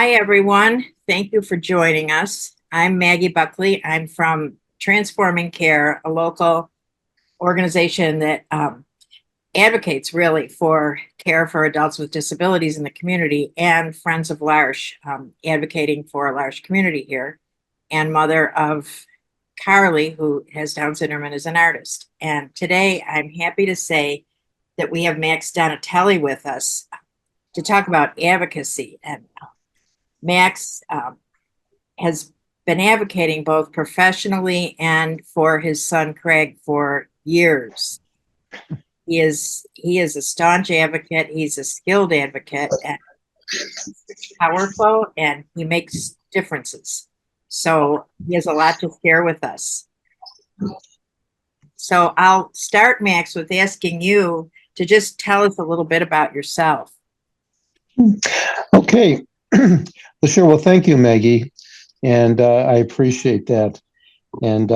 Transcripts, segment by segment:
Hi, everyone. Thank you for joining us. I'm Maggie Buckley. I'm from Transforming Care, a local organization that advocates really for care for adults with disabilities in the community, and Friends of L'Arche, advocating for a L'Arche community here, and mother of Carly, who has Down syndrome and is an artist. And today I'm happy to say that we have Max Donatelli with us to talk about advocacy. And Max has been advocating both professionally and for his son Craig for years. He is a staunch advocate. He's a skilled advocate and powerful, and he makes differences. So he has a lot to share with us. So I'll start, Max, with asking you to just tell us a little bit about yourself. Okay. Well, sure. Well, thank you, Maggie. And I appreciate that. And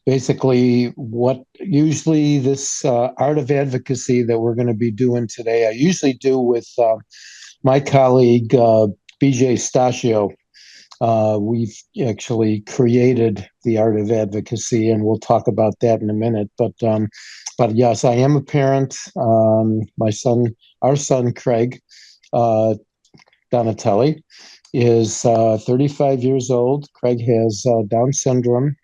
basically, what usually this art of advocacy that we're going to be doing today, I usually do with my colleague, BJ Stachio. We've actually created the art of advocacy, and we'll talk about that in a minute. But yes, I am a parent. Our son, Craig Donatelli, is 35 years old. Craig has Down syndrome.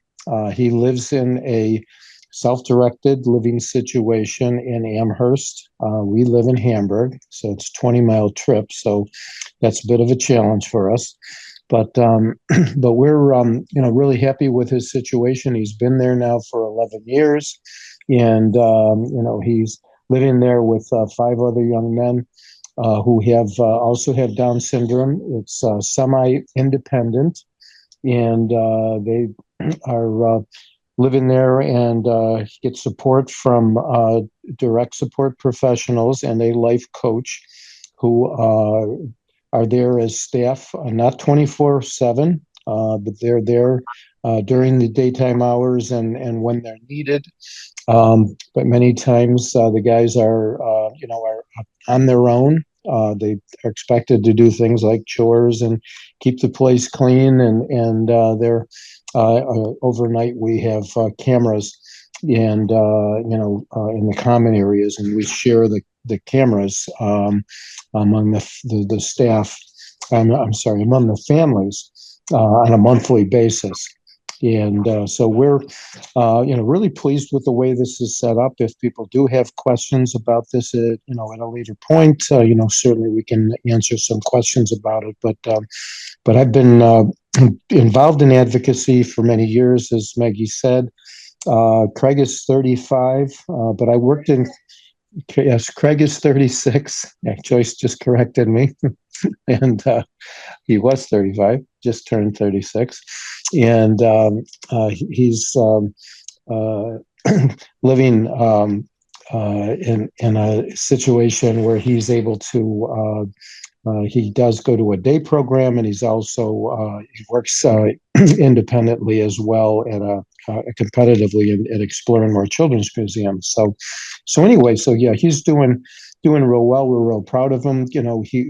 He lives in a self-directed living situation in Amherst. We live in Hamburg, so it's a 20-mile trip. So that's a bit of a challenge for us. But but we're really happy with his situation. He's been there now for 11 years, and he's living there with 5 other young men who have also have Down syndrome. It's semi-independent, and they are living there and get support from direct support professionals and a life coach who are there as staff, not 24/7, but they're there during the daytime hours and when they're needed. But many times the guys are on their own. They are expected to do things like chores and keep the place clean, and they're overnight we have cameras and in the common areas, and we share the cameras among the staff. I'm sorry, among the families on a monthly basis. And so we're, really pleased with the way this is set up. If people do have questions about this, at a later point, certainly we can answer some questions about it. But I've been involved in advocacy for many years, as Maggie said. Craig is 35, but I worked in. Yes, Craig is 36. Yeah, Joyce just corrected me, and he was 35, just turned 36, and he's uh, living in a situation where he's able to. He does go to a day program, and he's also he works independently as well at competitively at Exploring More Children's Museums. So anyway, so yeah, he's doing real well. We're real proud of him.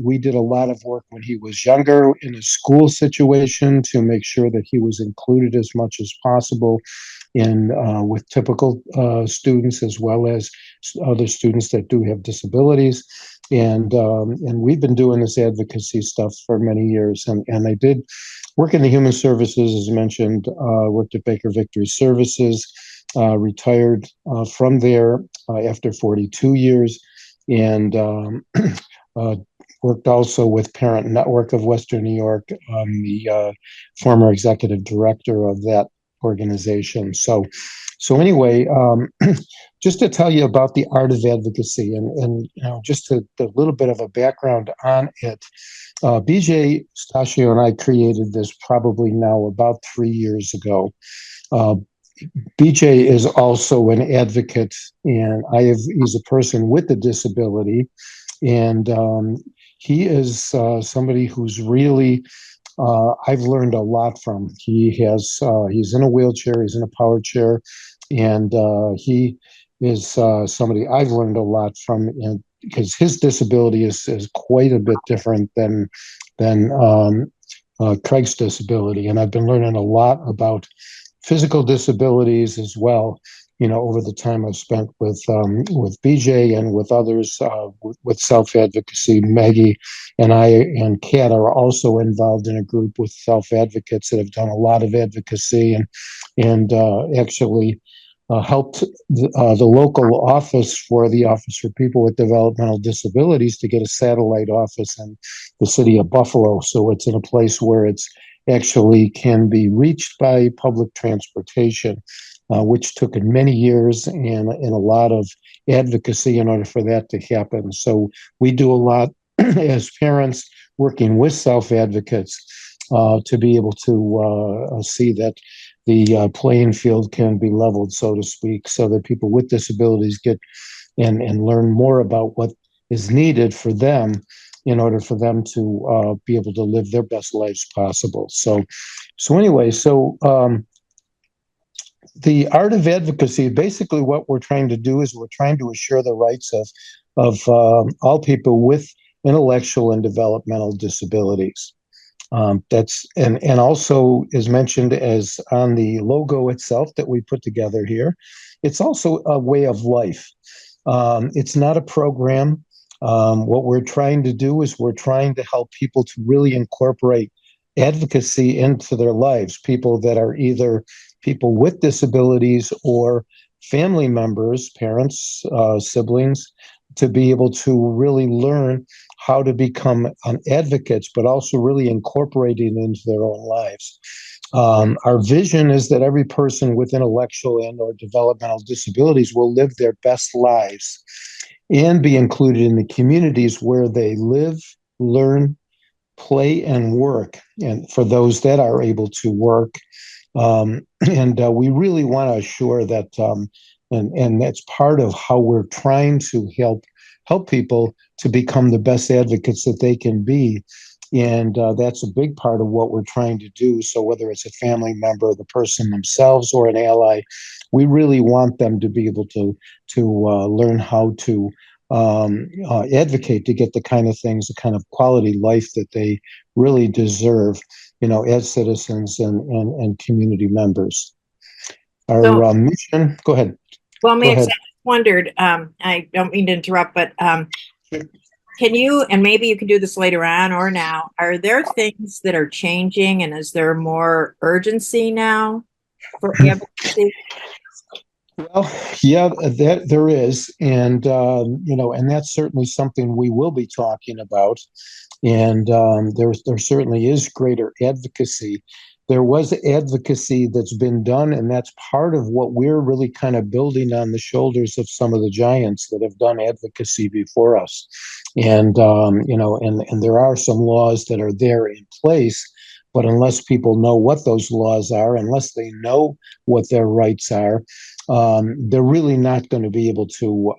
We did a lot of work when he was younger in a school situation to make sure that he was included as much as possible in with typical students as well as other students that do have disabilities. And we've been doing this advocacy stuff for many years. And I did work in the human services, as mentioned, worked at Baker Victory Services, retired from there after 42 years, and worked also with Parent Network of Western New York. I'm the former executive director of that organization. So anyway, just to tell you about the art of advocacy and just a little bit of a background on it. BJ Stachio and I created this probably now about 3 years ago. Uh, BJ is also an advocate, and he's a person with a disability, and he is somebody who's really I've learned a lot from. He's in a wheelchair, he's in a power chair, and he somebody I've learned a lot from, because his disability is quite a bit different than Craig's disability, and I've been learning a lot about physical disabilities as well. Over the time I've spent with BJ and with others with self advocacy. Maggie and I and Kat are also involved in a group with self advocates that have done a lot of advocacy and actually helped the local office for the Office for People with Developmental Disabilities to get a satellite office in the city of Buffalo. So it's in a place where it's actually can be reached by public transportation, which took many years and a lot of advocacy in order for that to happen. So we do a lot as parents working with self advocates to be able to see that the playing field can be leveled, so to speak, so that people with disabilities get and learn more about what is needed for them in order for them to be able to live their best lives possible. So anyway, the art of advocacy, basically what we're trying to do is we're trying to assure the rights of all people with intellectual and developmental disabilities. That's and also is mentioned as on the logo itself that we put together here. It's also a way of life. It's not a program. What we're trying to do is we're trying to help people to really incorporate advocacy into their lives. People that are either people with disabilities or family members, parents, siblings, to be able to really learn how to become advocates, but also really incorporating it into their own lives. Our vision is that every person with intellectual and or developmental disabilities will live their best lives and be included in the communities where they live, learn, play, and work. And for those that are able to work, and we really want to assure that, and that's part of how we're trying to help people to become the best advocates that they can be. And that's a big part of what we're trying to do. So whether it's a family member, the person themselves, or an ally, we really want them to be able to learn how to advocate to get the kind of things, the kind of quality life that they really deserve, as citizens and community members. So, Our mission, go ahead. well, Go Max, I ahead. just wondered, I don't mean to interrupt, but can you, and maybe you can do this later on or now, are there things that are changing and is there more urgency now for advocacy? Well, yeah, that there is, and that's certainly something we will be talking about. And there certainly is greater advocacy. There was advocacy that's been done, and that's part of what we're really kind of building on the shoulders of some of the giants that have done advocacy before us. And there are some laws that are there in place, but unless people know what those laws are, unless they know what their rights are, they're really not going to be able to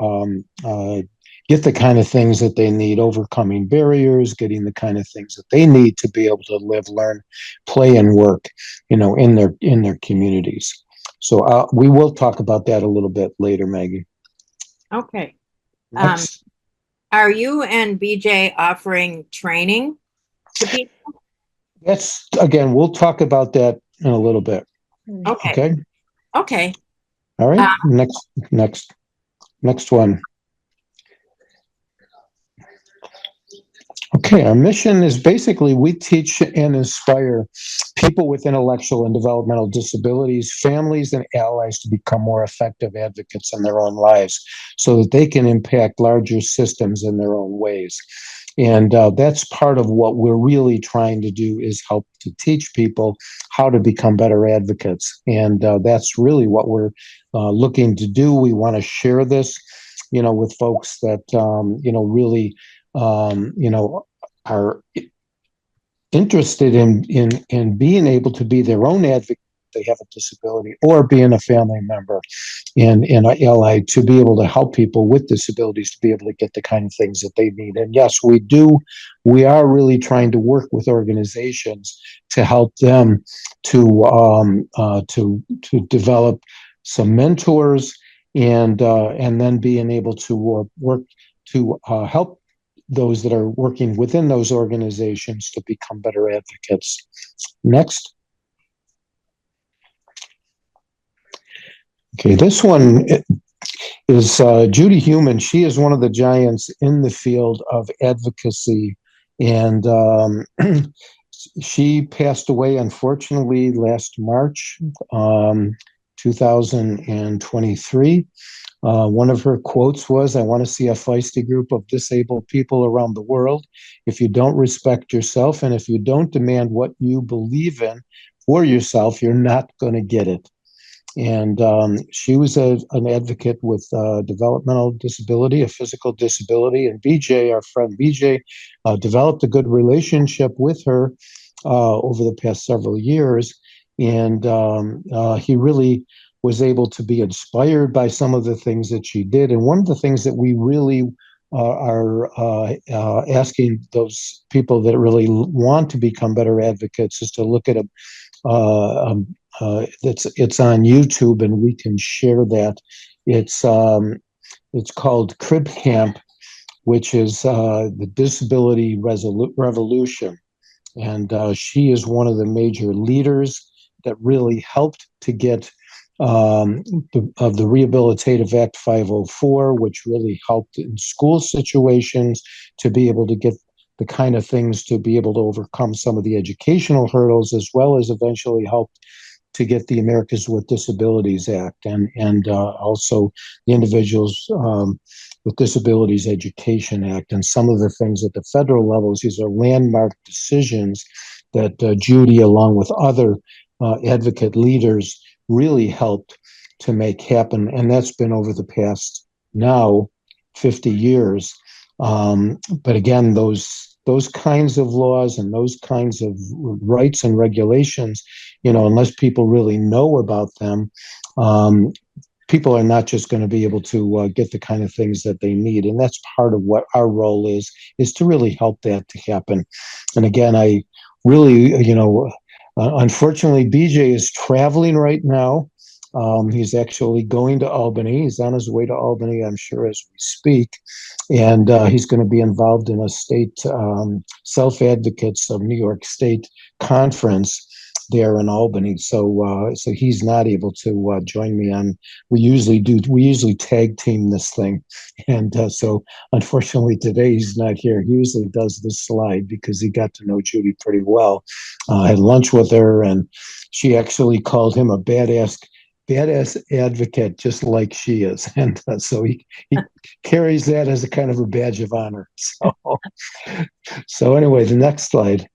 get the kind of things that they need, overcoming barriers, getting the kind of things that they need to be able to live, learn, play, and work, in their communities. So we will talk about that a little bit later, Maggie. Okay. Um, Next, are you and BJ offering training to people? that's again, we'll talk about that in a little bit. Okay. Okay. Okay. All right. Um, Next one. Okay, our mission is basically we teach and inspire people with intellectual and developmental disabilities, families, and allies to become more effective advocates in their own lives so that they can impact larger systems in their own ways. And that's part of what we're really trying to do is help to teach people how to become better advocates. And that's really what we're looking to do. We want to share this, with folks that, really are interested in being able to be their own advocate if they have a disability or being a family member and an ally to be able to help people with disabilities to be able to get the kind of things that they need. And yes, we are really trying to work with organizations to help them to develop some mentors and then being able to work to help those that are working within those organizations to become better advocates. Next. Okay, this one is Judy Heumann. She is one of the giants in the field of advocacy, and she passed away, unfortunately, last March, 2023. One of her quotes was, "I want to see a feisty group of disabled people around the world. If you don't respect yourself and if you don't demand what you believe in for yourself, you're not going to get it." And she was an advocate with developmental disability, a physical disability. And BJ, our friend BJ, developed a good relationship with her over the past several years. And he really was able to be inspired by some of the things that she did. And one of the things that we really are asking those people that really want to become better advocates is to look at a it's on YouTube, and we can share that. It's called Crib Camp, which is the Disability Revolution, and she is one of the major leaders that really helped to get of the Rehabilitative Act 504, which really helped in school situations to be able to get the kind of things to be able to overcome some of the educational hurdles, as well as eventually helped to get the Americans with Disabilities Act and also the Individuals with Disabilities Education Act, and some of the things at the federal levels. These are landmark decisions that Judy, along with other advocate leaders, really helped to make happen, and that's been over the past now 50 years. But again, those kinds of laws and those kinds of rights and regulations, unless people really know about them, people are not just going to be able to get the kind of things that they need. And that's part of what our role is to really help that to happen. And again, I really, unfortunately, BJ is traveling right now. He's actually going to Albany. He's on his way to Albany, I'm sure, as we speak. And he's going to be involved in a state self-advocates of New York State conference there in Albany. So he's not able to join me on. We usually tag team this thing. And so unfortunately today he's not here. He usually does this slide because he got to know Judy pretty well. I had lunch with her, and she actually called him a badass advocate, just like she is. And so he carries that as a kind of a badge of honor. So anyway, the next slide.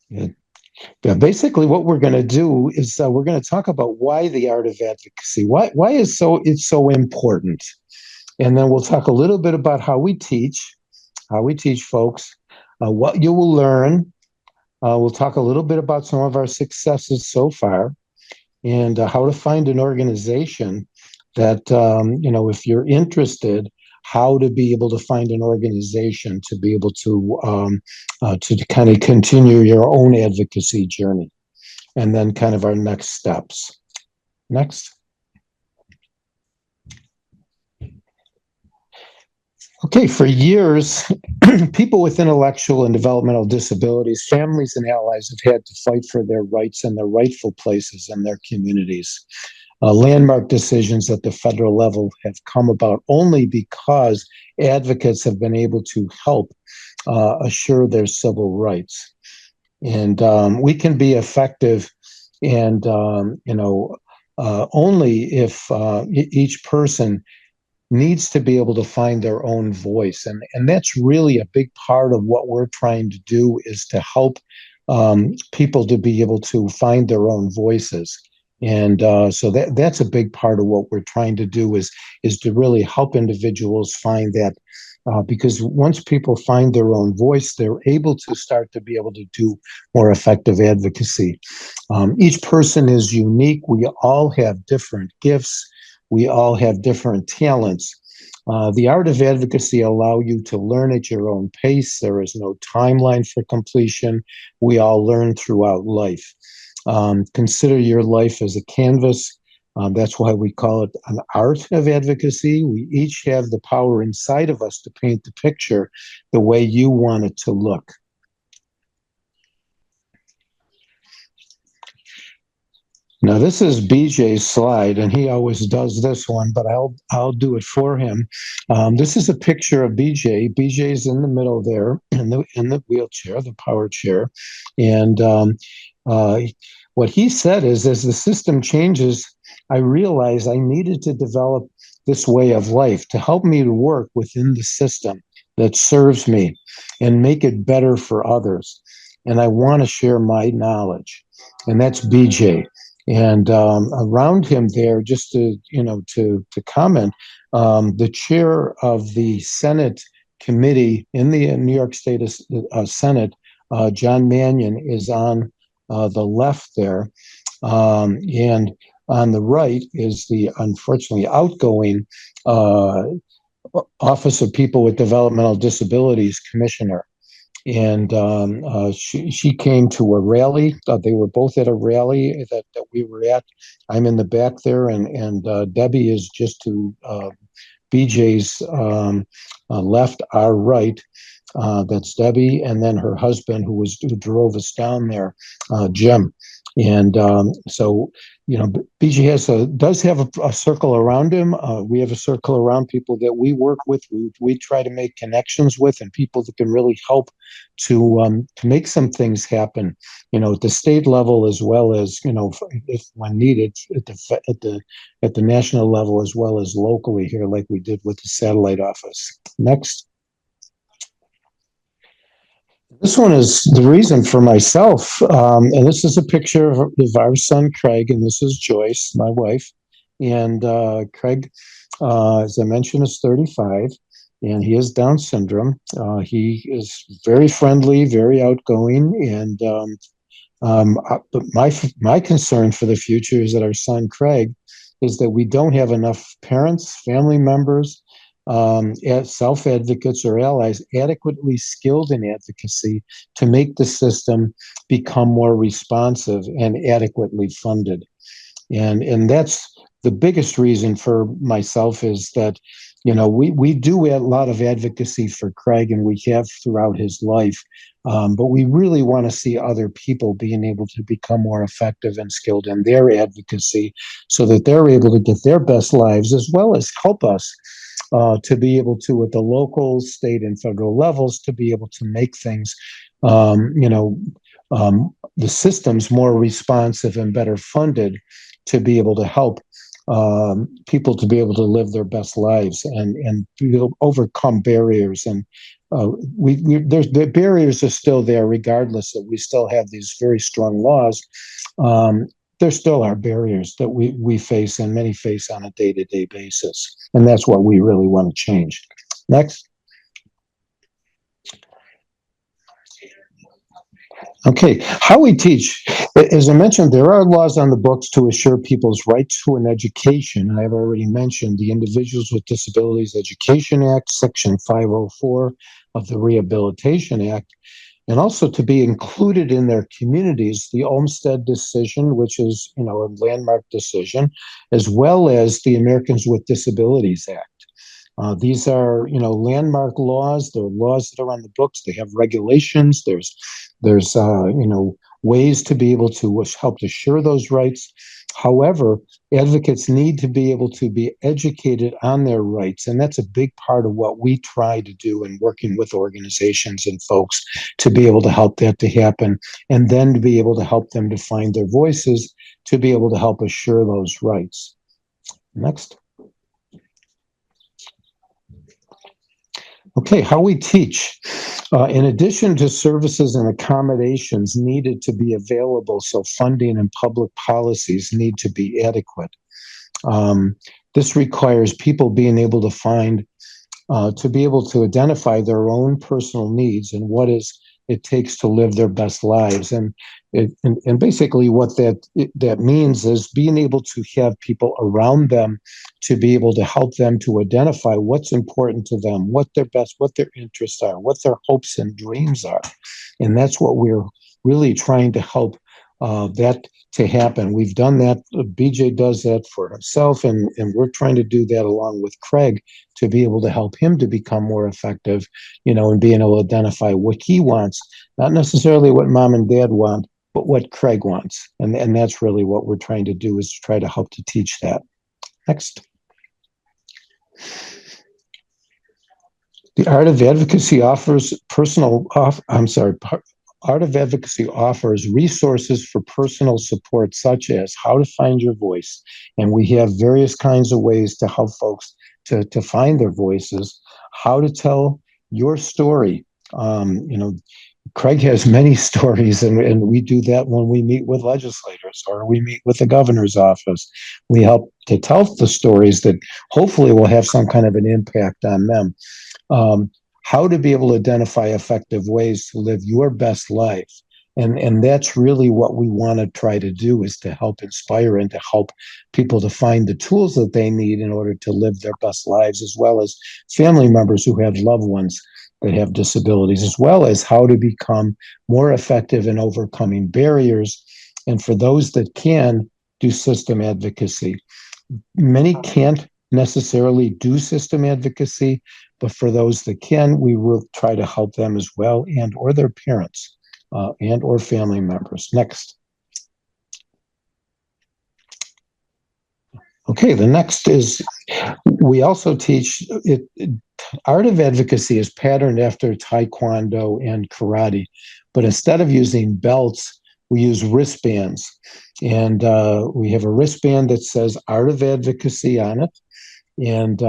Yeah, basically what we're going to do is we're going to talk about why the art of advocacy, why is it's so important. And then we'll talk a little bit about how we teach folks, what you will learn. We'll talk a little bit about some of our successes so far, and how to find an organization that, if you're interested, how to be able to find an organization to be able to kind of continue your own advocacy journey, and then kind of our next steps. Next. Okay, for years, people with intellectual and developmental disabilities, families and allies have had to fight for their rights and their rightful places in their communities. Landmark decisions at the federal level have come about only because advocates have been able to help assure their civil rights. And we can be effective and, only if each person needs to be able to find their own voice. And that's really a big part of what we're trying to do, is to help people to be able to find their own voices. And so that's a big part of what we're trying to do is to really help individuals find that, because once people find their own voice, they're able to start to be able to do more effective advocacy. Each person is unique. We all have different gifts. We all have different talents. The art of advocacy allows you to learn at your own pace. There is no timeline for completion. We all learn throughout life. Consider your life as a canvas. That's why we call it an art of advocacy. We each have the power inside of us to paint the picture the way you want it to look. Now this is BJ's slide, and he always does this one, but I'll do it for him. This is a picture of BJ. BJ's in the middle there, in the wheelchair, the power chair, and uh, what he said is, as the system changes, I realized I needed to develop this way of life to help me to work within the system that serves me and make it better for others. And I want to share my knowledge, and that's BJ. And around him there, just to comment, the chair of the Senate committee in the New York State Senate, John Mannion, is on the left there, and on the right is the unfortunately outgoing Office of People with Developmental Disabilities commissioner. And she came to a rally. They were both at a rally that we were at. I'm in the back there, and Debbie is just to BJ's left, our right. That's Debbie, and then her husband, who drove us down there, Jim. And so, BJ does have a circle around him. We have a circle around people that we work with. We try to make connections with, and people that can really help to make some things happen. At the state level, as well as if when needed at the national level, as well as locally here, like we did with the satellite office. Next. This one is the reason for myself. And this is a picture of our son, Craig, and this is Joyce, my wife. And Craig, as I mentioned, is 35, and he has Down syndrome. He is very friendly, very outgoing, and but my concern for the future is that our son, Craig, is that we don't have enough parents, family members, self-advocates or allies adequately skilled in advocacy to make the system become more responsive and adequately funded. And that's the biggest reason for myself, is that we do a lot of advocacy for Craig, and we have throughout his life, but we really want to see other people being able to become more effective and skilled in their advocacy so that they're able to get their best lives, as well as help us to be able to, at the local, state, and federal levels, to be able to make things, the systems more responsive and better funded to be able to help people to be able to live their best lives and be able to overcome barriers. And the barriers are still there, regardless that we still have these very strong laws. There still are barriers that we face, and many face on a day-to-day basis. And that's what we really want to change. Next. Okay, how we teach. As I mentioned, there are laws on the books to assure people's rights to an education. And I've already mentioned the Individuals with Disabilities Education Act, Section 504 of the Rehabilitation Act, and also to be included in their communities, the Olmstead decision, which is, a landmark decision, as well as the Americans with Disabilities Act. These are, landmark laws. They're laws that are on the books. They have regulations. There's ways to be able to help assure those rights. However, advocates need to be able to be educated on their rights, and that's a big part of what we try to do in working with organizations and folks to be able to help that to happen, and then to be able to help them to find their voices to be able to help assure those rights. Next. Okay, how we teach. In addition to services and accommodations needed to be available, so funding and public policies need to be adequate. This requires people being able to to be able to identify their own personal needs and what it takes to live their best lives. And basically what that means is being able to have people around them to be able to help them to identify what's important to them, what their interests are, what their hopes and dreams are. And that's what we're really trying to help that to happen. We've done that. BJ does that for himself, and we're trying to do that along with Craig to be able to help him to become more effective, and being able to identify what he wants, not necessarily what mom and dad want, but what Craig wants. And that's really what we're trying to do, is to try to help to teach that. Next. The Art of Advocacy offers Art of Advocacy offers resources for personal support, such as how to find your voice. And we have various kinds of ways to help folks to find their voices, how to tell your story. Craig has many stories, and we do that when we meet with legislators or we meet with the governor's office. We help to tell the stories that hopefully will have some kind of an impact on them. um, how to be able to identify effective ways to live your best life. And that's really what we want to try to do, is to help inspire and to help people to find the tools that they need in order to live their best lives, as well as family members who have loved ones that have disabilities, as well as how to become more effective in overcoming barriers. And for those that can, do system advocacy. Many can't necessarily do system advocacy, but for those that can, we will try to help them as well, and or their parents, and or family members. Next. Okay, the next is, we also teach Art of Advocacy is patterned after Taekwondo and karate, but instead of using belts, we use wristbands. And we have a wristband that says Art of Advocacy on it. And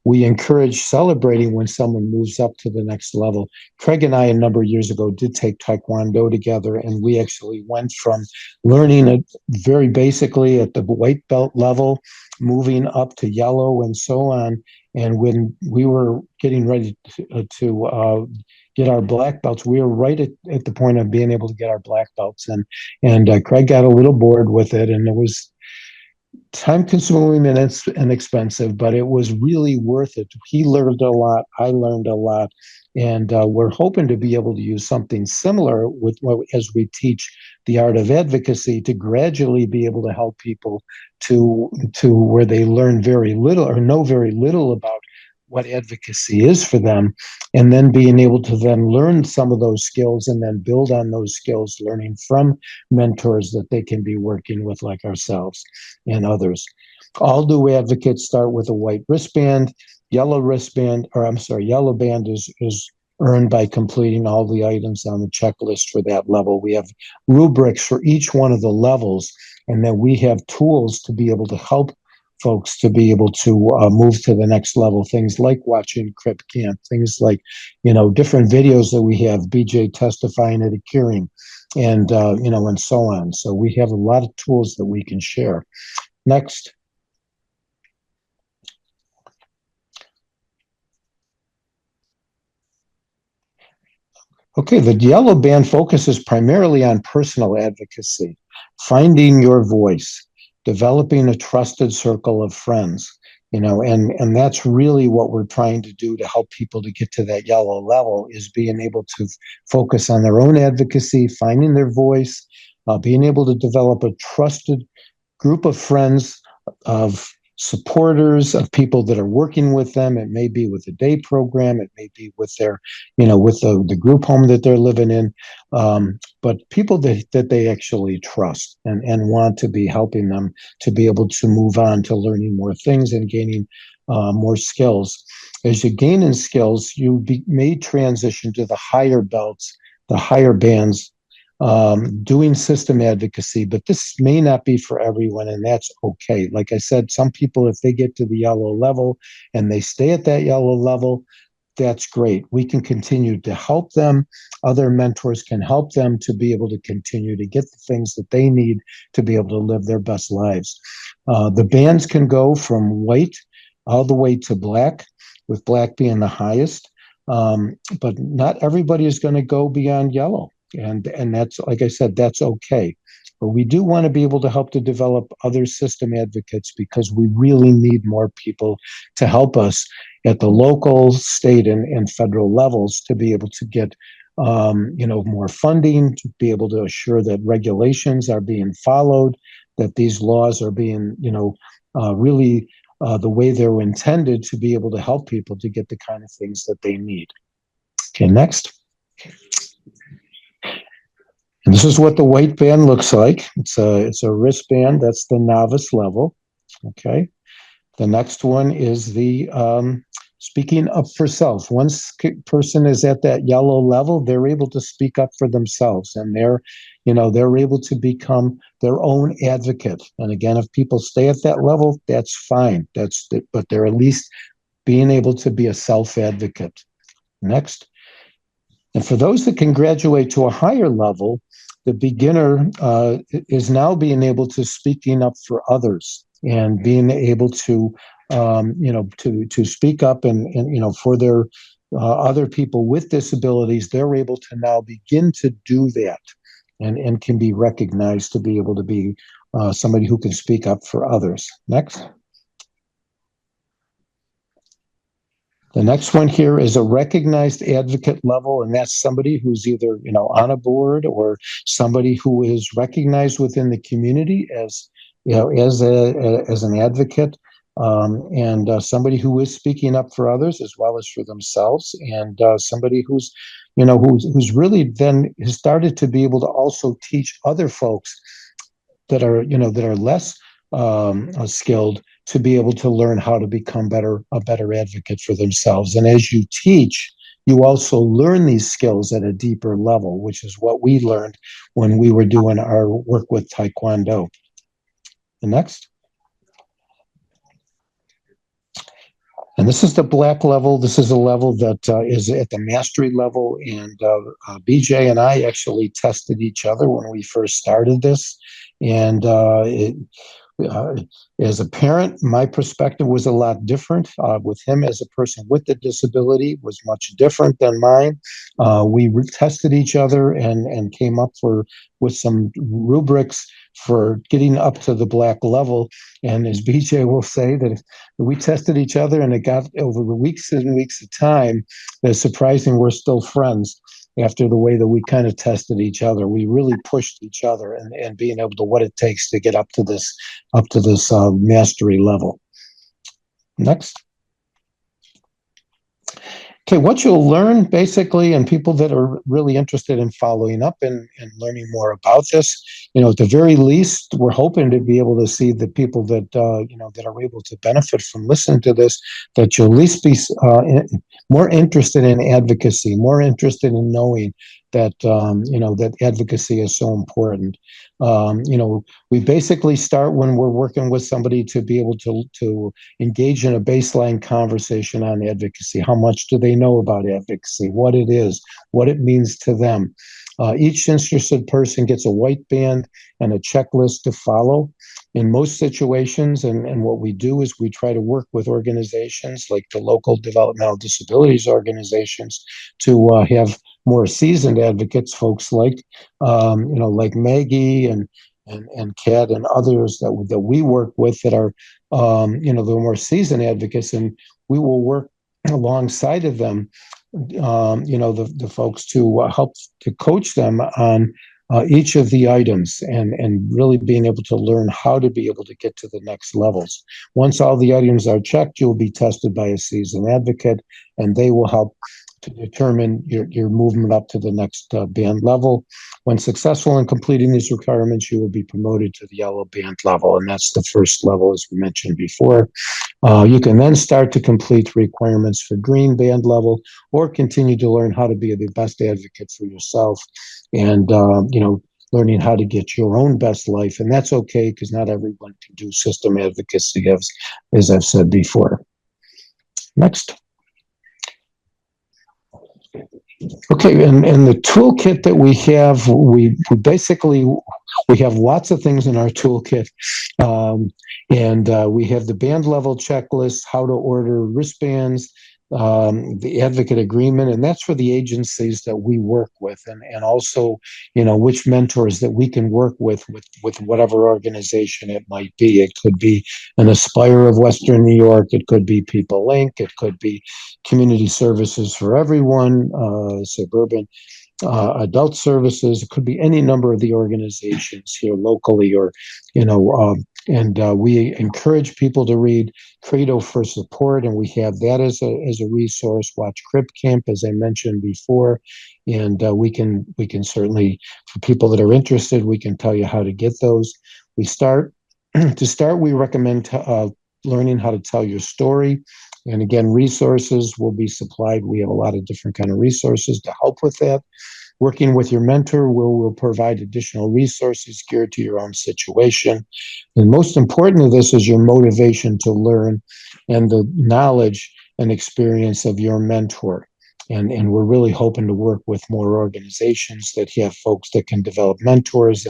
we encourage celebrating when someone moves up to the next level. Craig and I, a number of years ago, did take Taekwondo together, and we actually went from learning it very basically at the white belt level, moving up to yellow and so on. And when we were getting ready to get our black belts, we were right at the point of being able to get our black belts. And Craig got a little bored with it, and it was time consuming and expensive, but it was really worth it. He learned a lot. I learned a lot. And we're hoping to be able to use something similar with as we teach the art of advocacy, to gradually be able to help people to where they learn very little or know very little about what advocacy is for them, and then being able to then learn some of those skills and then build on those skills, learning from mentors that they can be working with, like ourselves and others. All new advocates start with a white wristband. Yellow band is earned by completing all the items on the checklist for that level. We have rubrics for each one of the levels, and then we have tools to be able to help folks to be able to move to the next level. Things like watching Crip Camp, things like, different videos that we have, BJ testifying at a hearing, and and so on. So we have a lot of tools that we can share. Next. Okay, the yellow band focuses primarily on personal advocacy, finding your voice, developing a trusted circle of friends, and that's really what we're trying to do to help people to get to that yellow level, is being able to focus on their own advocacy, finding their voice, being able to develop a trusted group of friends, of supporters, of people that are working with them. It may be with a day program, it may be with their, with the group home that they're living in, but people that they actually trust and want to be helping them to be able to move on to learning more things and gaining more skills. As you gain in skills, may transition to the higher belts, the higher bands, doing system advocacy, but this may not be for everyone, and that's okay. Like I said, some people, if they get to the yellow level and they stay at that yellow level, that's great. We can continue to help them. Other mentors can help them to be able to continue to get the things that they need to be able to live their best lives. The bands can go from white all the way to black, with black being the highest. But not everybody is going to go beyond yellow. And that's, like I said, that's okay. But we do want to be able to help to develop other system advocates, because we really need more people to help us at the local, state, and federal levels to be able to get more funding to be able to assure that regulations are being followed, that these laws are being, really the way they're intended to be able to help people to get the kind of things that they need. Okay, next. And this is what the white band looks like. It's a wristband. That's the novice level. Okay. The next one is the speaking up for self. Once person is at that yellow level, they're able to speak up for themselves, and they're able to become their own advocate. And again, if people stay at that level, that's fine. But they're at least being able to be a self advocate. Next. And for those that can graduate to a higher level, the beginner is now being able to speaking up for others and being able to, to speak up and for their other people with disabilities. They're able to now begin to do that and can be recognized to be able to be somebody who can speak up for others. Next. The next one here is a recognized advocate level, and that's somebody who's either on a board or somebody who is recognized within the community as as an advocate, and somebody who is speaking up for others as well as for themselves, and somebody who's really then has started to be able to also teach other folks that are less skilled to be able to learn how to become a better advocate for themselves. And as you teach, you also learn these skills at a deeper level, which is what we learned when we were doing our work with Taekwondo. The next. And this is the black level. This is a level that is at the mastery level. And BJ and I actually tested each other when we first started this. And as a parent, my perspective was a lot different. With him as a person with a disability was much different than mine. We tested each other and came up with some rubrics for getting up to the black level. And as BJ will say, that we tested each other and it got over weeks and weeks of time. It's surprising we're still friends after the way that we kind of tested each other. We really pushed each other and being able to what it takes to get up to this mastery level. Next. Okay, what you'll learn basically, and people that are really interested in following up and learning more about this, at the very least, we're hoping to be able to see the people that that are able to benefit from listening to this, that you'll at least be more interested in advocacy, more interested in knowing that that advocacy is so important. We basically start when we're working with somebody to be able to engage in a baseline conversation on advocacy. How much do they know about advocacy? What it is, what it means to them. Each interested person gets a white band and a checklist to follow. In most situations, and what we do is we try to work with organizations like the local developmental disabilities organizations to have more seasoned advocates, folks like like Maggie and Kat and others that we work with that are the more seasoned advocates, and we will work alongside of them, the folks to help to coach them on each of the items and really being able to learn how to be able to get to the next levels. Once all the items are checked, you'll be tested by a seasoned advocate, and they will help to determine your movement up to the next band level. When successful in completing these requirements, you will be promoted to the yellow band level, and that's the first level, as we mentioned before. You can then start to complete requirements for green band level, or continue to learn how to be the best advocate for yourself, and learning how to get your own best life. And that's okay, because not everyone can do system advocacy, as I've said before. Next. Okay, and the toolkit that we have, we basically we have lots of things in our toolkit. And we have the band level checklist, how to order wristbands, the advocate agreement, and that's for the agencies that we work with, and also, which mentors that we can work with whatever organization it might be. It could be an Aspire of Western New York, it could be People Inc., it could be Community Services for Everyone, Suburban Adult Services. It could be any number of the organizations here locally, or and we encourage people to read Credo for Support, and we have that as a resource. Watch Crip Camp, as I mentioned before, and we can certainly, for people that are interested, we can tell you how to get those. We start to start. We recommend learning how to tell your story. And again, resources will be supplied. We have a lot of different kind of resources to help with that. Working with your mentor will provide additional resources geared to your own situation. And most important of this is your motivation to learn and the knowledge and experience of your mentor. And we're really hoping to work with more organizations that have folks that can develop mentors,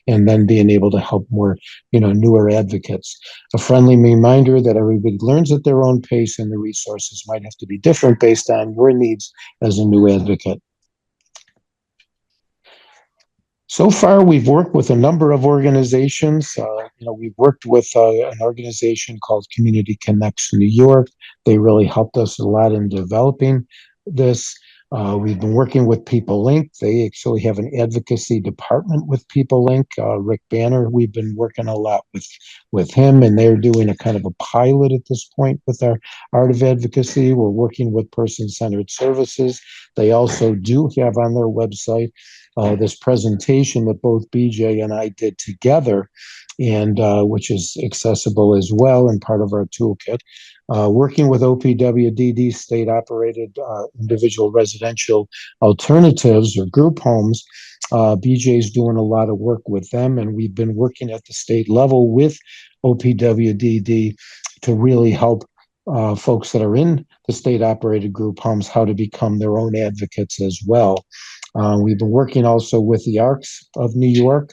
and then being able to help more, newer advocates. A friendly reminder that everybody learns at their own pace, and the resources might have to be different based on your needs as a new advocate. So far, we've worked with a number of organizations. We've worked with an organization called Community Connects New York. They really helped us a lot in developing this. We've been working with People Inc. They actually have an advocacy department with People Inc. Rick Banner, we've been working a lot with him, and they're doing a kind of a pilot at this point with our Art of Advocacy. We're working with Person-Centered Services. They also do have on their website this presentation that both BJ and I did together, and which is accessible as well and part of our toolkit. Working with OPWDD, state-operated individual residential alternatives or group homes, BJ's doing a lot of work with them, and we've been working at the state level with OPWDD to really help folks that are in the state-operated group homes how to become their own advocates as well. We've been working also with the ARCs of New York,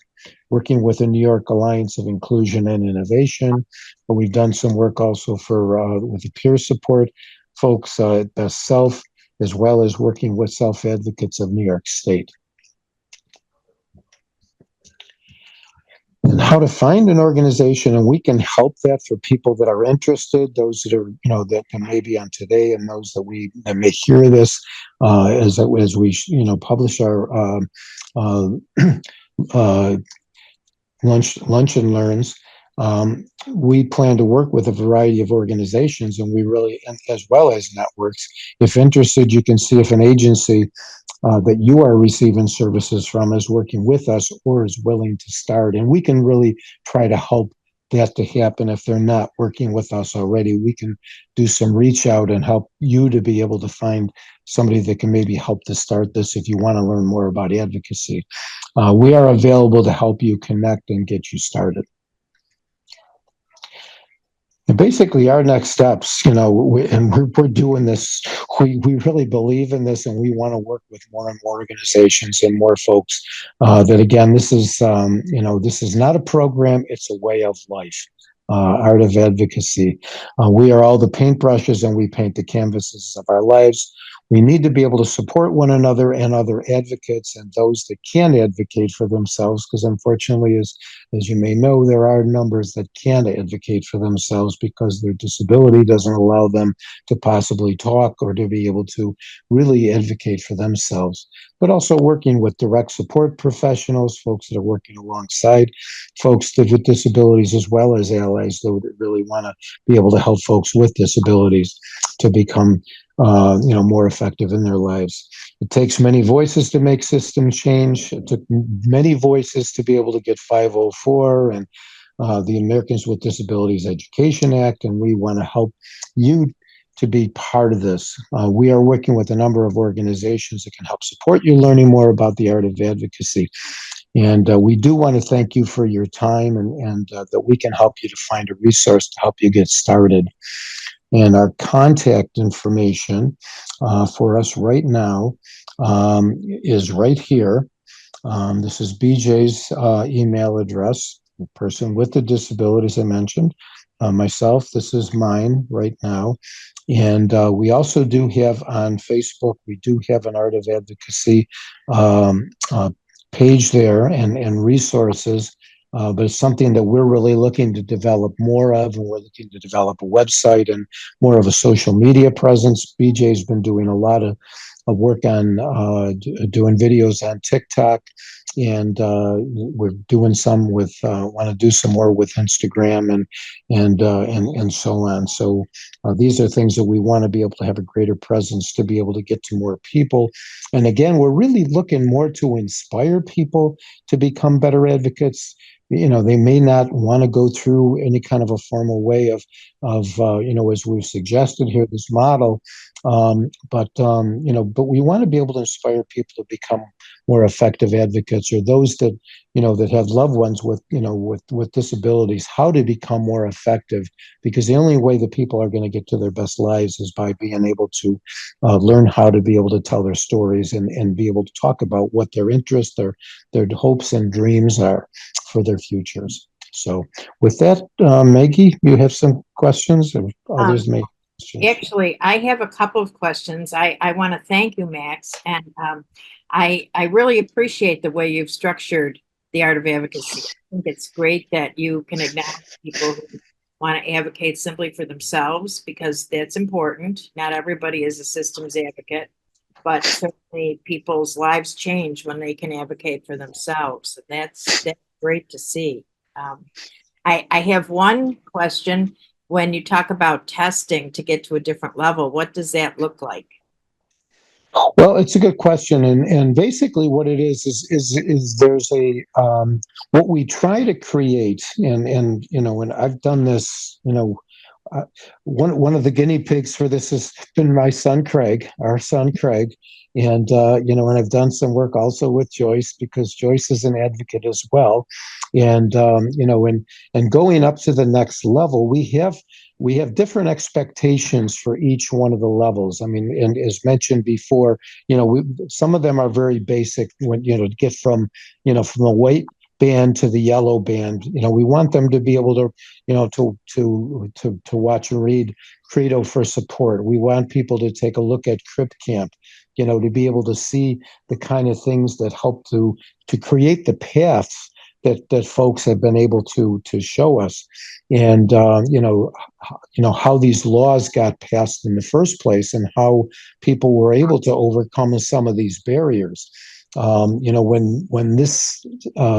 working with the New York Alliance of Inclusion and Innovation. But we've done some work also with the peer support folks at Best Self, as well as working with self-advocates of New York State. And how to find an organization, and we can help that for people that are interested, those that are, that may be on today, and those that may hear this as we, publish our lunch and learns. We plan to work with a variety of organizations, and as well as networks. If interested, you can see if an agency that you are receiving services from is working with us or is willing to start. And we can really try to help that to happen. If they're not working with us already, we can do some reach out and help you to be able to find somebody that can maybe help to start this if you want to learn more about advocacy. We are available to help you connect and get you started. And basically, our next steps, we're doing this. We really believe in this, and we want to work with more and more organizations and more folks. That again, this is not a program; it's a way of life. Art of Advocacy. We are all the paintbrushes, and we paint the canvases of our lives. We need to be able to support one another and other advocates and those that can advocate for themselves, because unfortunately, as you may know, there are numbers that can't advocate for themselves because their disability doesn't allow them to possibly talk or to be able to really advocate for themselves. But also working with direct support professionals, folks that are working alongside folks with disabilities, as well as allies that really want to be able to help folks with disabilities to become more effective in their lives. It takes many voices to make system change. It took many voices to be able to get 504 and the Americans with Disabilities Education Act, and we want to help you to be part of this. We are working with a number of organizations that can help support you learning more about the art of advocacy. And we do want to thank you for your time, and that we can help you to find a resource to help you get started. And our contact information for us right now is right here. This is BJ's email address, the person with the disabilities I mentioned. Myself, this is mine right now. And we also do have on Facebook, we do have an Art of Advocacy um, uh, page there and resources. But it's something that we're really looking to develop more of, and we're looking to develop a website and more of a social media presence. BJ's been doing a lot of work on doing videos on TikTok, and we're doing some with want to do some more with Instagram and so on. So these are things that we want to be able to have a greater presence to be able to get to more people. And again, we're really looking more to inspire people to become better advocates. They may not want to go through any kind of a formal way of as we've suggested here, this model. But we want to be able to inspire people to become more effective advocates, or those that have loved ones with disabilities, how to become more effective, because the only way that people are going to get to their best lives is by being able to learn how to be able to tell their stories and be able to talk about what their interests, their hopes and dreams are for their futures. So with that, Maggie, you have some questions, or Um, others may have questions. Actually, I have a couple of questions. I want to thank you, Max, and I really appreciate the way you've structured the art of advocacy. I think it's great that you can acknowledge people who want to advocate simply for themselves, because that's important. Not everybody is a systems advocate, but certainly people's lives change when they can advocate for themselves. And that's great to see. Um, I have one question. When you talk about testing to get to a different level, what does that look like? Well, it's a good question, and basically what it is there's a what we try to create, and I've done this. Uh, one of the guinea pigs for this has been my son Craig, our son Craig, and I've done some work also with Joyce, because Joyce is an advocate as well, and going up to the next level, we have different expectations for each one of the levels. I mean, and as mentioned before, some of them are very basic. When to get from the white band to the yellow band, we want them to be able to to watch and read Credo for support. We want people to take a look at Crip Camp, to be able to see the kind of things that help to create the paths that folks have been able to show us, and how these laws got passed in the first place, and how people were able to overcome some of these barriers. When this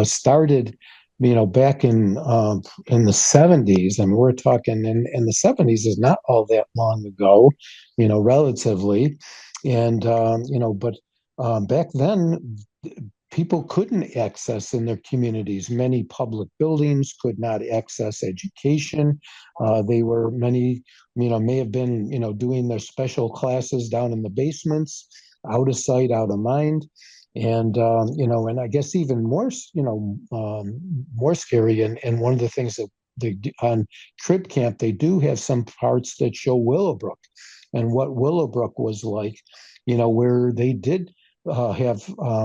started, back in the 70s. I mean, we're talking in the 70s is not all that long ago, relatively, and but back then people couldn't access in their communities. Many public buildings could not access education. They were many, may have been, doing their special classes down in the basements, out of sight, out of mind. And I guess even more, more scary. And one of the things that on Crib Camp, they do have some parts that show Willowbrook and what Willowbrook was like, where they did have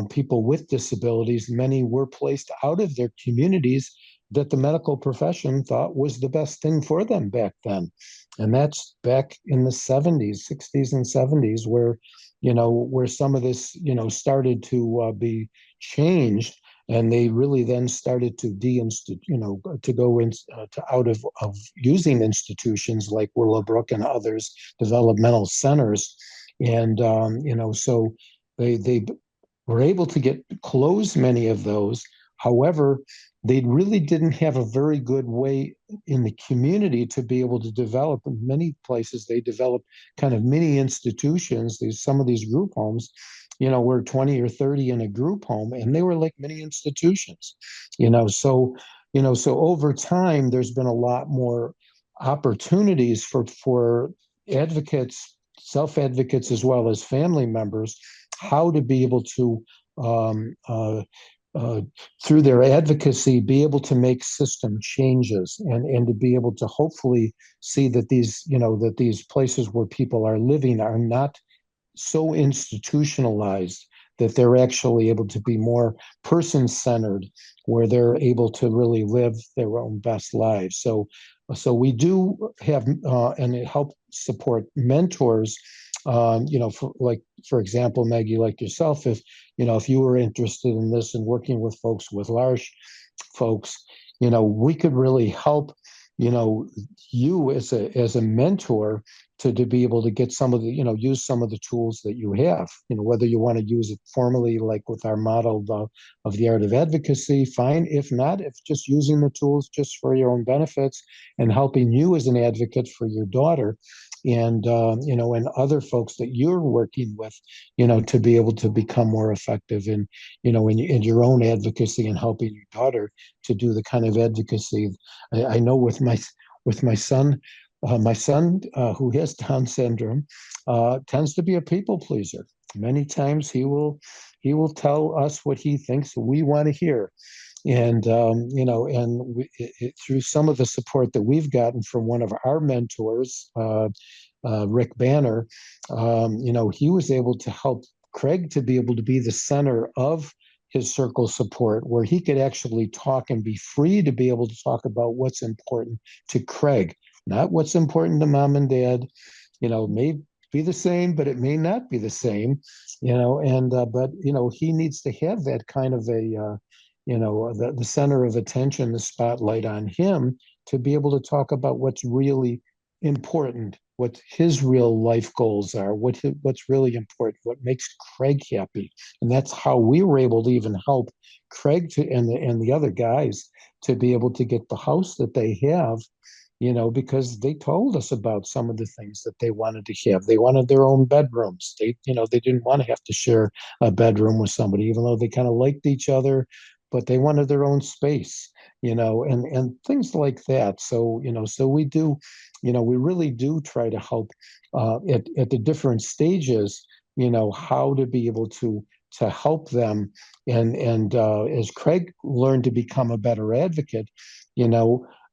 people with disabilities. Many were placed out of their communities that the medical profession thought was the best thing for them back then. And that's back in the 70s, 60s, and 70s, where some of this, started to be changed. And they really then started to to go in to out of using institutions like Willowbrook and others, developmental centers. And, so they were able to get close many of those. However, they really didn't have a very good way in the community to be able to develop. In many places, they developed kind of mini institutions. Some of these group homes, were 20 or 30 in a group home, and they were like mini institutions. So over time, there's been a lot more opportunities for advocates, self advocates, as well as family members, how to be able to um, uh, uh, through their advocacy, be able to make system changes, and to be able to hopefully see that these places where people are living are not so institutionalized that they're actually able to be more person-centered, where they're able to really live their own best lives. So we do have and help support mentors. For example, Maggie, like yourself, if you were interested in this and working with folks with large folks, we could really help, you know, you as a mentor to be able to get some of the, use some of the tools that you have, whether you want to use it formally, like with our model of the art of advocacy, fine. If not, if just using the tools just for your own benefits and helping you as an advocate for your daughter and, and other folks that you're working with, to be able to become more effective in your own advocacy and helping your daughter to do the kind of advocacy. I know with my son, who has Down syndrome, tends to be a people pleaser. Many times he will tell us what he thinks we want to hear, and through some of the support that we've gotten from one of our mentors, Rick Banner, he was able to help Craig to be able to be the center of his circle support, where he could actually talk and be free to be able to talk about what's important to Craig, not what's important to mom and dad. May be the same, but it may not be the same. And but he needs to have that kind of the center of attention, the spotlight on him, to be able to talk about what's really important, what his real life goals are, what's really important, what makes Craig happy. And that's how we were able to even help Craig and the other guys to be able to get the house that they have, because they told us about some of the things that they wanted to have. They wanted their own bedrooms. They didn't want to have to share a bedroom with somebody, even though they kind of liked each other, but they wanted their own space, and things like that. So we do, we really do try to help at the different stages, how to be able to help them. And as Craig learned to become a better advocate,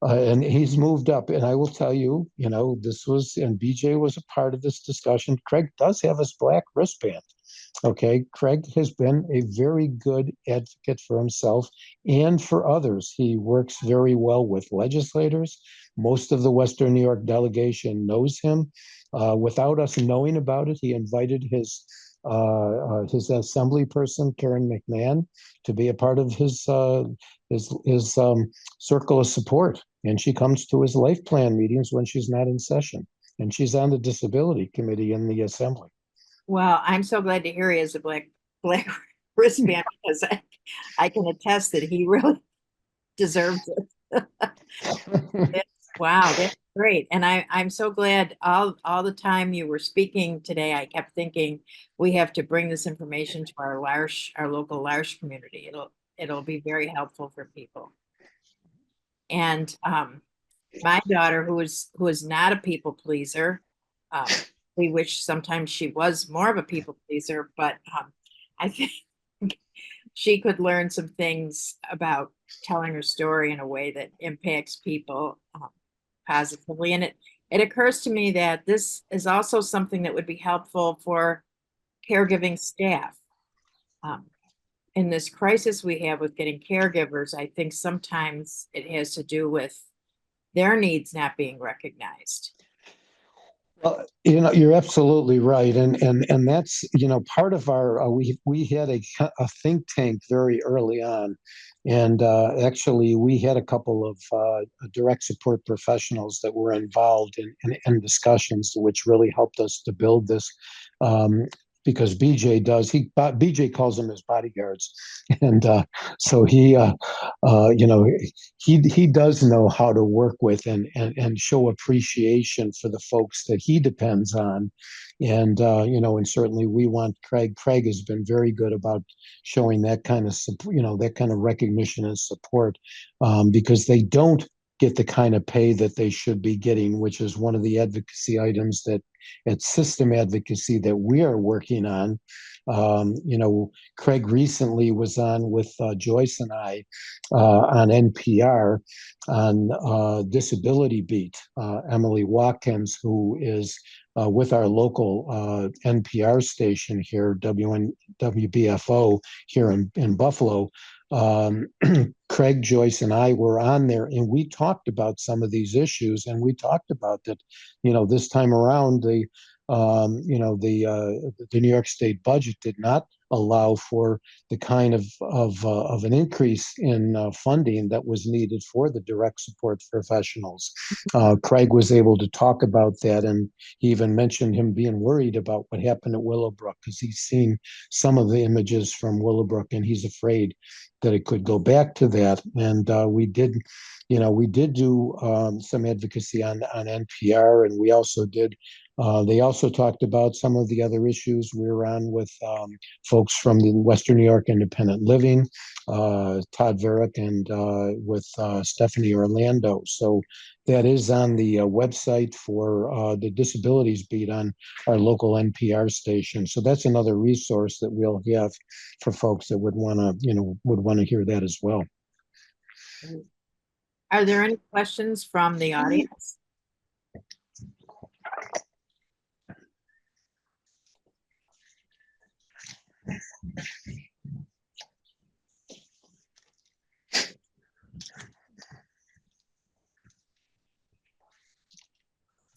and he's moved up. And I will tell you, and BJ was a part of this discussion. Craig does have his black wristband. Okay, Craig has been a very good advocate for himself and for others. He works very well with legislators. Most of the Western New York delegation knows him. Without us knowing about it, he invited his assembly person, Karen McMahon, to be a part of his circle of support. And she comes to his life plan meetings when she's not in session. And she's on the disability committee in the assembly. Well, I'm so glad to hear he has a black wristband because I can attest that he really deserves it. Wow, that's great. And I'm so glad all the time you were speaking today, I kept thinking we have to bring this information to our local L'Arche community. It'll be very helpful for people. And my daughter, who is not a people pleaser, we wish sometimes she was more of a people pleaser, but I think she could learn some things about telling her story in a way that impacts people positively. And it occurs to me that this is also something that would be helpful for caregiving staff. Um, in this crisis we have with getting caregivers, I think sometimes it has to do with their needs not being recognized. Well, you're absolutely right, and that's part of our we had a think tank very early on, and actually we had a couple of direct support professionals that were involved in discussions, which really helped us to build this. Because BJ calls them his bodyguards, and so he does know how to work with and show appreciation for the folks that he depends on. And certainly we want Craig has been very good about showing that kind of support, that kind of recognition and support, because they don't get the kind of pay that they should be getting, which is one of the advocacy items that at System Advocacy that we are working on. Craig recently was on with Joyce and I on NPR on Disability Beat. Emily Watkins, who is with our local NPR station here, WBFO here in Buffalo. Craig, Joyce, and I were on there, and we talked about some of these issues, and we talked about that. This time around, the New York State budget did not allow for the kind of an increase in funding that was needed for the direct support professionals. Craig was able to talk about that, and he even mentioned him being worried about what happened at Willowbrook because he's seen some of the images from Willowbrook, and he's afraid that it could go back to that. And we did do some advocacy on NPR, and we also did. They also talked about some of the other issues we were on with folks from the Western New York Independent Living, Todd Varick, and with Stephanie Orlando. So that is on the website for the Disabilities Beat on our local NPR station. So that's another resource that we'll have for folks that would want to hear that as well. Are there any questions from the audience?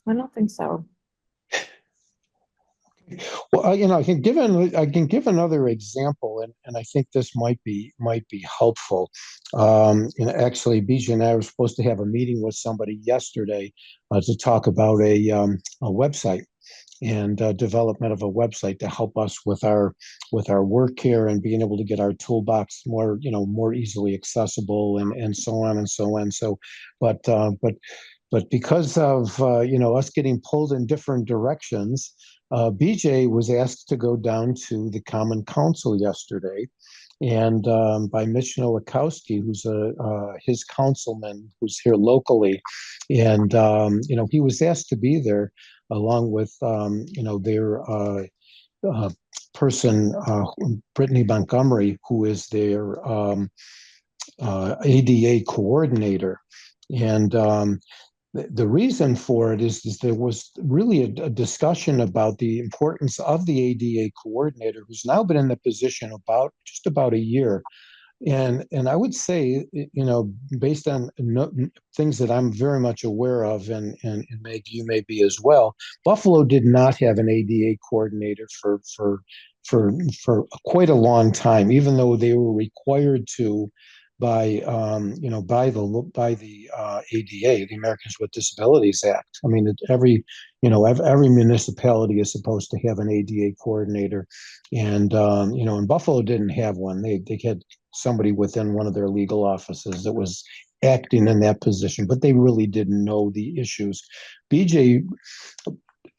I don't think so. Well, I can give another example, and I think this might be helpful. And actually, BJ and I were supposed to have a meeting with somebody yesterday to talk about a website and development of a website to help us with our work here and being able to get our toolbox more easily accessible and so on and so on. So, but because of us getting pulled in different directions, BJ was asked to go down to the Common Council yesterday, and by Mitch Nowakowski, who's his councilman who's here locally, and he was asked to be there along with their person, Brittany Montgomery, who is their ADA coordinator, and the reason for it is there was really a discussion about the importance of the ADA coordinator, who's now been in the position just about a year. And I would say, based on things that I'm very much aware of, and Meg, you may be as well, Buffalo did not have an ADA coordinator for quite a long time, even though they were required to by the ADA, the Americans with Disabilities Act. I mean, every municipality is supposed to have an ADA coordinator, and and Buffalo didn't have one. They had somebody within one of their legal offices that was acting in that position, but they really didn't know the issues. BJ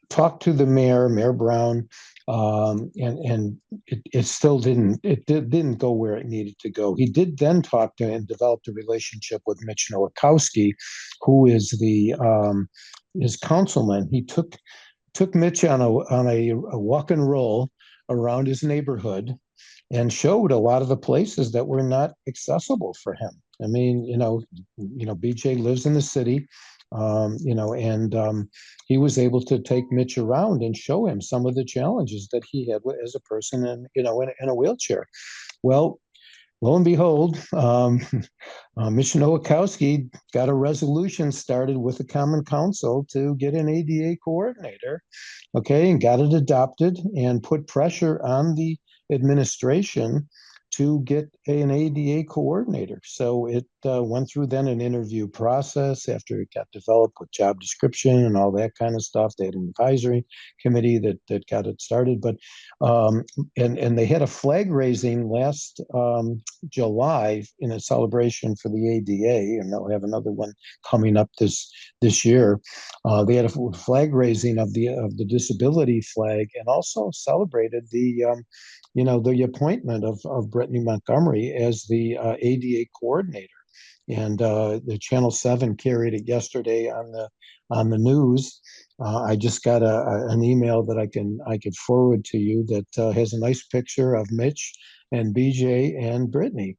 talked to the Mayor Brown, and it still didn't go where it needed to go. He did then talk to and developed a relationship with Mitch Nowakowski, who is his councilman. He took Mitch on a walk and roll around his neighborhood and showed a lot of the places that were not accessible for him. I mean, BJ lives in the city, and he was able to take Mitch around and show him some of the challenges that he had as a person in a wheelchair. Well, lo and behold, Mitch Nowakowski got a resolution started with the Common Council to get an ADA coordinator, okay, and got it adopted and put pressure on the administration to get an ADA coordinator. So it went through then an interview process after it got developed with job description and all that kind of stuff. They had an advisory committee that got it started, but and they had a flag raising last July in a celebration for the ADA, and they'll have another one coming up this year. They had a flag raising of the disability flag, and also celebrated the appointment of Brittany Montgomery as the ADA coordinator. and the Channel 7 carried it yesterday on the news. I just got an email that I could forward to you that has a nice picture of Mitch and BJ and Brittany,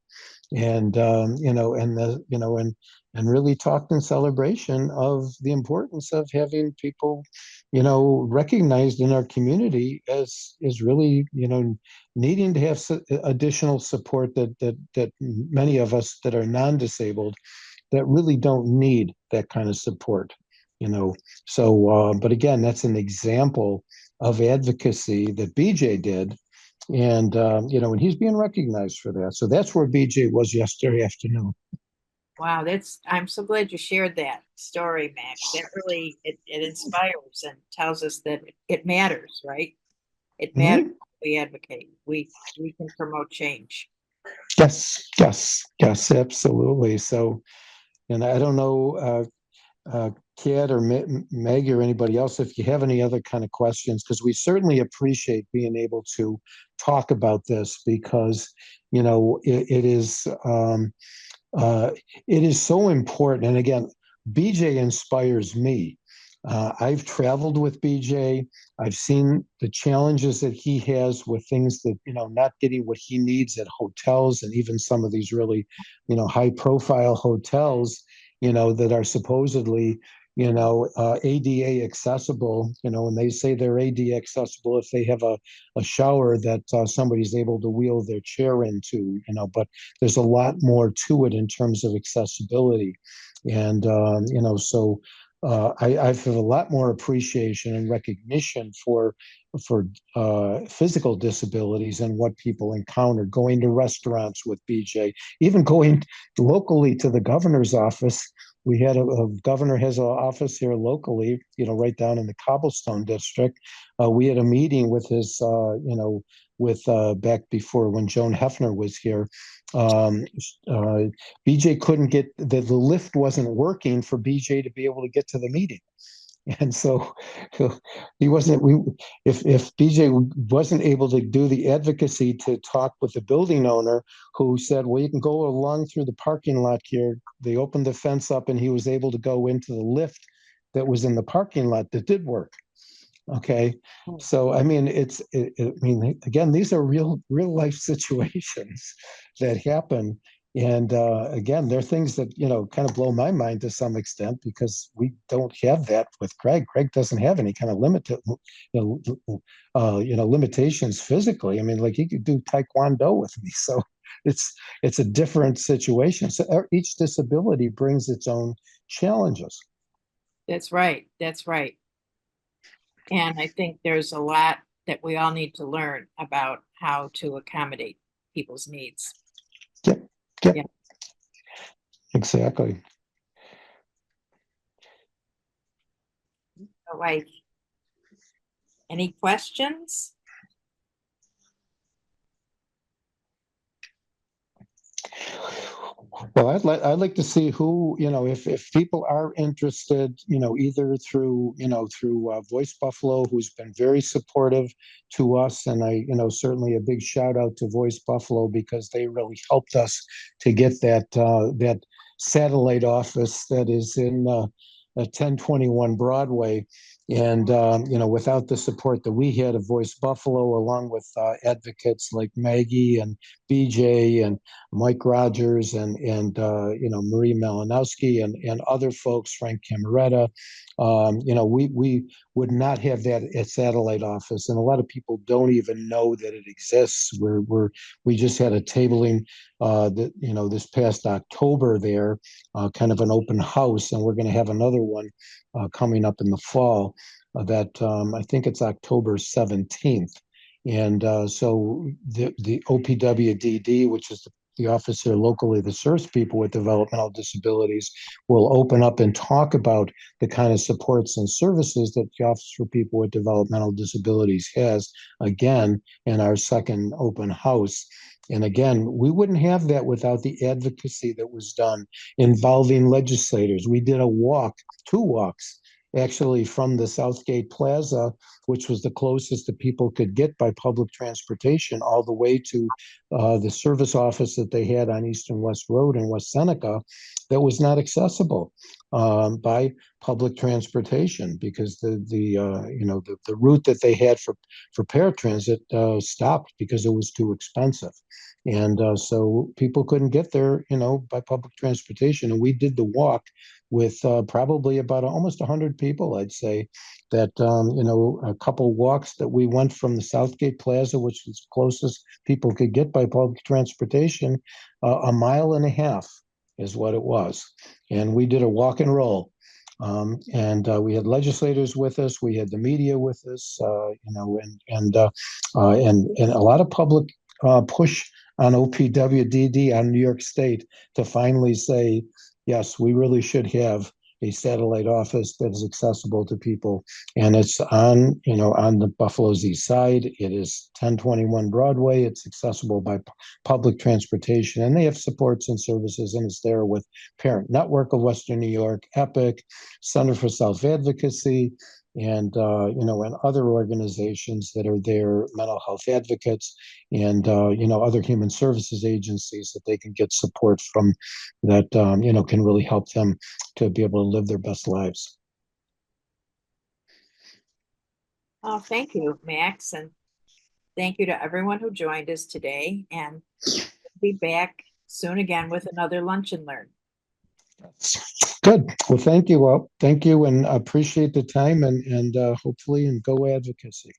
and and really talked in celebration of the importance of having people, recognized in our community as is really, needing to have additional support that many of us that are non-disabled that really don't need that kind of support, you know. So, but again, that's an example of advocacy that BJ did, and he's being recognized for that. So that's where BJ was yesterday afternoon. Wow, I'm so glad you shared that story, Mac. That really, it inspires and tells us that it matters, right? It matters. Mhm. We advocate. We can promote change. Yes, yes, yes, absolutely. So, and I don't know, Kat or Meg or anybody else, if you have any other kind of questions, because we certainly appreciate being able to talk about this because, it is. Uh, it is so important. And again, BJ inspires me. I've traveled with BJ. I've seen the challenges that he has with things that, not getting what he needs at hotels and even some of these really, high profile hotels, that are supposedly, ADA accessible, and they say they're ADA accessible if they have a shower that somebody's able to wheel their chair into, but there's a lot more to it in terms of accessibility. And, so I feel a lot more appreciation and recognition for physical disabilities and what people encounter going to restaurants with BJ, even going locally to the governor's office. We had a governor has an office here locally, right down in the Cobblestone district. We had a meeting with his, with back before when Joan Hefner was here. Um, BJ couldn't get the lift wasn't working for BJ to be able to get to the meeting. And so he wasn't we if BJ wasn't able to do the advocacy to talk with the building owner who said, well, you can go along through the parking lot here. They opened the fence up and he was able to go into the lift that was in the parking lot that did work. Okay. So, I mean, I mean, again, these are real life situations that happen. And again, they're things that, kind of blow my mind to some extent because we don't have that with Greg. Greg doesn't have any kind of limitations physically. I mean, like he could do Taekwondo with me. So it's a different situation. So each disability brings its own challenges. That's right. That's right. And I think there's a lot that we all need to learn about how to accommodate people's needs. Yep. Yep. Yeah. Exactly. All right. Any questions? Well, I'd like to see who, if people are interested, either through Voice Buffalo, who's been very supportive to us, and certainly a big shout out to Voice Buffalo because they really helped us to get that satellite office that is in 1021 Broadway. And without the support that we had of Voice Buffalo, along with advocates like Maggie and BJ and Mike Rogers and Marie Malinowski and other folks, Frank Cameretta. We would not have that at satellite office, and a lot of people don't even know that it exists. We just had a tabling this past October there, kind of an open house, and we're going to have another one coming up in the fall. That I think it's October 17th. And so the OPWDD, which is the office here locally that serves people with developmental disabilities, will open up and talk about the kind of supports and services that the Office for People with Developmental Disabilities has, again, in our second open house. And again, we wouldn't have that without the advocacy that was done involving legislators. We did two walks, actually, from the Southgate Plaza which was the closest that people could get by public transportation, all the way to the service office that they had on East and West Road in West Seneca, that was not accessible by public transportation, because the route that they had for paratransit stopped because it was too expensive. And so people couldn't get there, by public transportation. And we did the walk with probably about almost 100 people, I'd say, that, a couple walks that we went from the Southgate Plaza, which was closest people could get by public transportation, a mile and a half is what it was. And we did a walk and roll. And we had legislators with us, we had the media with us, and a lot of public push on OPWDD, on New York State, to finally say, yes, we really should have a satellite office that is accessible to people. And it's on the Buffalo's East Side. It is 1021 Broadway. It's accessible by public transportation, and they have supports and services, and it's there with Parent Network of Western New York, EPIC, Center for Self Advocacy, and and other organizations that are there, mental health advocates, and other human services agencies that they can get support from, that can really help them to be able to live their best lives. Oh, thank you, Max, and thank you to everyone who joined us today. And we'll be back soon again with another Lunch and Learn. Good. Well, thank you. Well, thank you, and appreciate the time, and hopefully, and go advocacy.